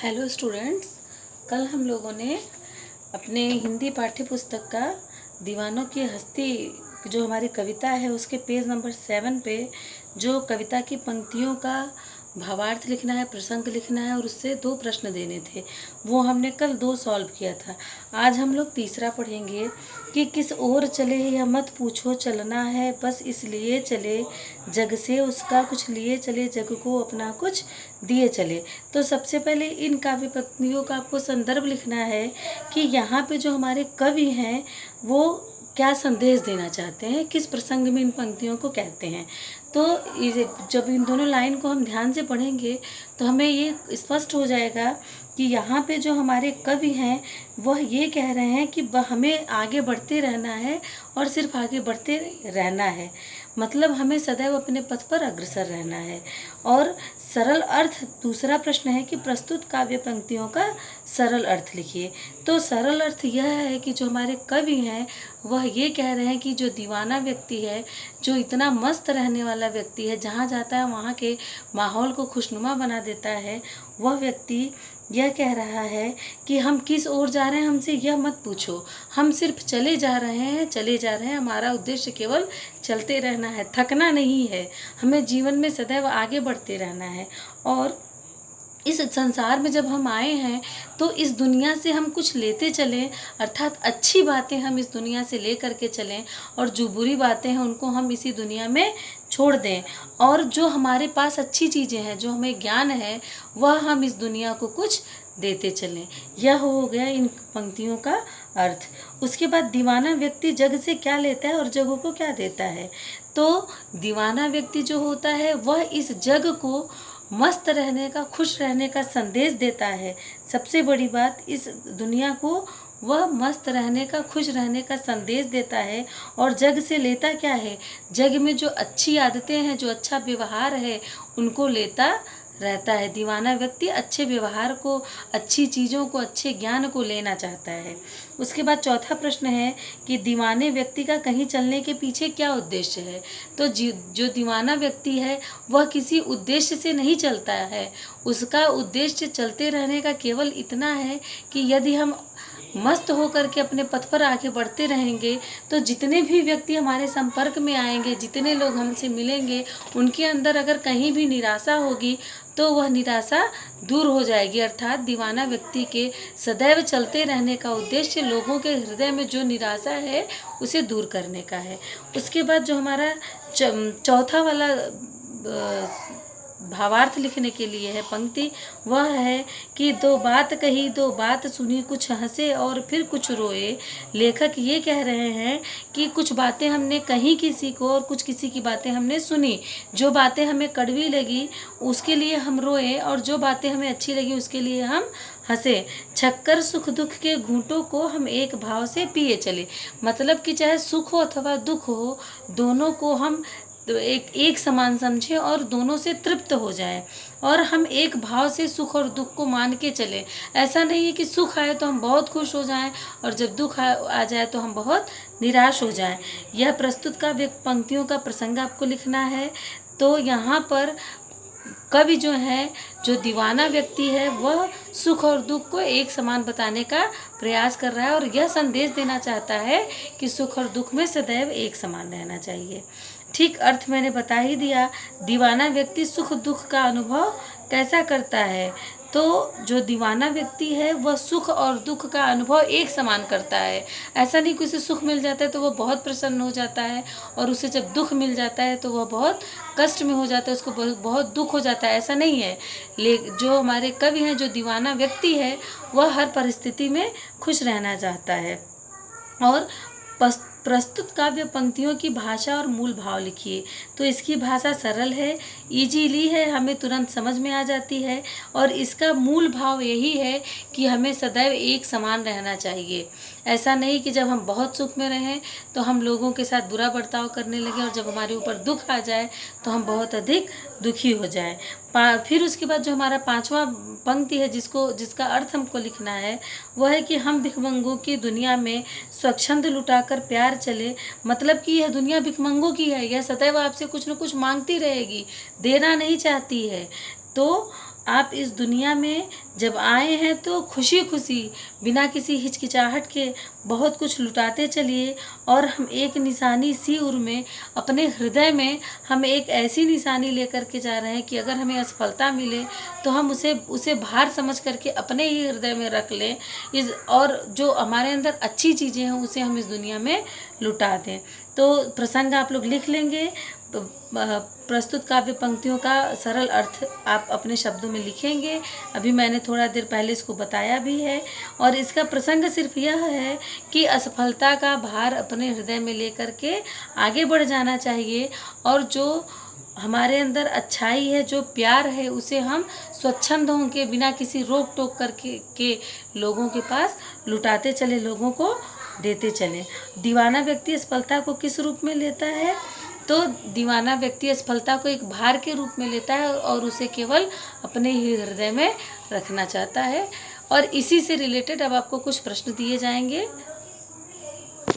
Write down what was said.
Hello students, कल हम लोगों ने अपने हिंदी पाठ्य पुस्तक का दीवानों की हस्ती जो हमारी कविता है उसके पेज नंबर 7 पे जो कविता की पंक्तियों का भावार्थ लिखना है, प्रसंग लिखना है और उससे 2 प्रश्न देने थे, वो हमने कल 2 सॉल्व किया था। आज हम लोग तीसरा पढ़ेंगे कि किस ओर चले यह मत पूछो, चलना है बस इसलिए चले, जग से उसका कुछ लिए चले, जग को अपना कुछ दिए चले। तो सबसे पहले इन काव्य पंक्तियों का आपको संदर्भ लिखना है कि यहाँ पे जो हमारे कवि हैं वो क्या संदेश देना चाहते हैं, किस प्रसंग में इन पंक्तियों को कहते हैं। तो जब इन दोनों लाइन को हम ध्यान से पढ़ेंगे तो हमें ये स्पष्ट हो जाएगा कि यहाँ पे जो हमारे कवि हैं वह ये कह रहे हैं कि हमें आगे बढ़ते रहना है और सिर्फ आगे बढ़ते रहना है, मतलब हमें सदैव अपने पथ पर अग्रसर रहना है। और सरल अर्थ, दूसरा प्रश्न है कि प्रस्तुत काव्य पंक्तियों का सरल अर्थ लिखिए। तो सरल अर्थ यह है कि जो हमारे कवि हैं वह ये कह रहे हैं कि जो दीवाना व्यक्ति है, जो इतना मस्त रहने वाला व्यक्ति है, जहाँ जाता है वहाँ के माहौल को खुशनुमा बना देता है, वह व्यक्ति यह कह रहा है कि हम किस ओर जा रहे हैं हमसे यह मत पूछो, हम सिर्फ चले जा रहे हैं, हमारा उद्देश्य केवल चलते रहना है, थकना नहीं है, हमें जीवन में सदैव आगे बढ़ते रहना है। और इस संसार में जब हम आए हैं तो इस दुनिया से हम कुछ लेते चलें, अर्थात अच्छी बातें हम इस दुनिया से ले करके चलें और जो बुरी बातें हैं उनको हम इसी दुनिया में छोड़ दें। और जो हमारे पास अच्छी चीज़ें हैं, जो हमें ज्ञान है, वह हम इस दुनिया को कुछ देते चलें। यह हो गया इन पंक्तियों का अर्थ। उसके बाद दीवाना व्यक्ति जग से क्या लेता है और जग को क्या देता है। तो दीवाना व्यक्ति जो होता है वह इस जग को मस्त रहने का, खुश रहने का संदेश देता है। सबसे बड़ी बात, इस दुनिया को वह मस्त रहने का, खुश रहने का संदेश देता है। और जग से लेता क्या है, जग में जो अच्छी आदतें हैं, जो अच्छा व्यवहार है, उनको लेता रहता है। दीवाना व्यक्ति अच्छे व्यवहार को, अच्छी चीज़ों को, अच्छे ज्ञान को लेना चाहता है। उसके बाद चौथा प्रश्न है कि दीवाने व्यक्ति का कहीं चलने के पीछे क्या उद्देश्य है। तो जो दीवाना व्यक्ति है वह किसी उद्देश्य से नहीं चलता है, उसका उद्देश्य चलते रहने का केवल इतना है कि यदि हम मस्त होकर के अपने पथ पर आगे बढ़ते रहेंगे तो जितने भी व्यक्ति हमारे संपर्क में आएंगे, जितने लोग हमसे मिलेंगे, उनके अंदर अगर कहीं भी निराशा होगी तो वह निराशा दूर हो जाएगी। अर्थात दीवाना व्यक्ति के सदैव चलते रहने का उद्देश्य लोगों के हृदय में जो निराशा है उसे दूर करने का है। उसके बाद जो हमारा चौथा वाला भावार्थ लिखने के लिए है पंक्ति, वह है कि दो बात कही, दो बात सुनी, कुछ हंसे और फिर कुछ रोए। लेखक ये कह रहे हैं कि कुछ बातें हमने कही किसी को और कुछ किसी की बातें हमने सुनी। जो बातें हमें कड़वी लगी उसके लिए हम रोए और जो बातें हमें अच्छी लगी उसके लिए हम हंसे। छक्कर सुख दुख के घूंटों को हम एक भाव से पिए चले। मतलब कि चाहे सुख हो अथवा दुख हो, दोनों को हम तो एक समान समझें और दोनों से तृप्त हो जाएं और हम एक भाव से सुख और दुख को मान के चलें। ऐसा नहीं है कि सुख आए तो हम बहुत खुश हो जाएं और जब दुख आ जाए तो हम बहुत निराश हो जाएं। यह प्रस्तुत का पंक्तियों का प्रसंग आपको लिखना है। तो यहाँ पर कवि जो है, जो दीवाना व्यक्ति है, वह सुख और दुख को एक समान बताने का प्रयास कर रहा है और यह संदेश देना चाहता है कि सुख और दुख में सदैव एक समान रहना चाहिए। ठीक अर्थ मैंने बता ही दिया। दीवाना व्यक्ति सुख दुख का अनुभव कैसा करता है। तो जो दीवाना व्यक्ति है वह सुख और दुख का अनुभव एक समान करता है। ऐसा नहीं कि उसे सुख मिल जाता है तो वह बहुत प्रसन्न हो जाता है और उसे जब दुख मिल जाता है तो वह बहुत कष्ट में हो जाता है, उसको बहुत दुख हो जाता है, ऐसा नहीं है। जो हमारे कवि हैं, जो दीवाना व्यक्ति है, वह हर परिस्थिति में खुश रहना चाहता है। और प्रस्तुत काव्य पंक्तियों की भाषा और मूल भाव लिखिए। तो इसकी भाषा सरल है, इजीली है, हमें तुरंत समझ में आ जाती है और इसका मूल भाव यही है कि हमें सदैव एक समान रहना चाहिए। ऐसा नहीं कि जब हम बहुत सुख में रहें तो हम लोगों के साथ बुरा बर्ताव करने लगें और जब हमारे ऊपर दुख आ जाए तो हम बहुत अधिक दुखी हो जाएं। फिर उसके बाद जो हमारा पांचवा पंक्ति है जिसका अर्थ हमको लिखना है, वह है कि हम भिखमंगों की दुनिया में स्वच्छंद लुटाकर प्यार चले। मतलब कि यह दुनिया भिखमंगों की है, यह सदैव आपसे कुछ न कुछ मांगती रहेगी, देना नहीं चाहती है। तो आप इस दुनिया में जब आए हैं तो खुशी खुशी बिना किसी हिचकिचाहट के बहुत कुछ लुटाते चलिए। और हम एक निशानी सी उर में अपने हृदय में हम एक ऐसी निशानी लेकर के जा रहे हैं कि अगर हमें असफलता मिले तो हम उसे उसे भार समझ करके अपने ही हृदय में रख लें। और जो हमारे अंदर अच्छी चीज़ें हैं उसे हम इस दुनिया में लुटा दें। तो प्रसंग आप लोग लिख लेंगे। प्रस्तुत काव्य पंक्तियों का सरल अर्थ आप अपने शब्दों में लिखेंगे। अभी मैंने थोड़ा देर पहले इसको बताया भी है। और इसका प्रसंग सिर्फ यह है कि असफलता का भार अपने हृदय में लेकर के आगे बढ़ जाना चाहिए। और जो हमारे अंदर अच्छाई है, जो प्यार है, उसे हम स्वच्छंद होकर बिना किसी रोक टोक करके लोगों के पास लुटाते चले, लोगों को देते चले। दीवाना व्यक्ति असफलता को किस रूप में लेता है? तो दीवाना व्यक्ति असफलता को एक भार के रूप में लेता है और उसे केवल अपने ही हृदय में रखना चाहता है। और इसी से रिलेटेड अब आपको कुछ प्रश्न दिए जाएंगे।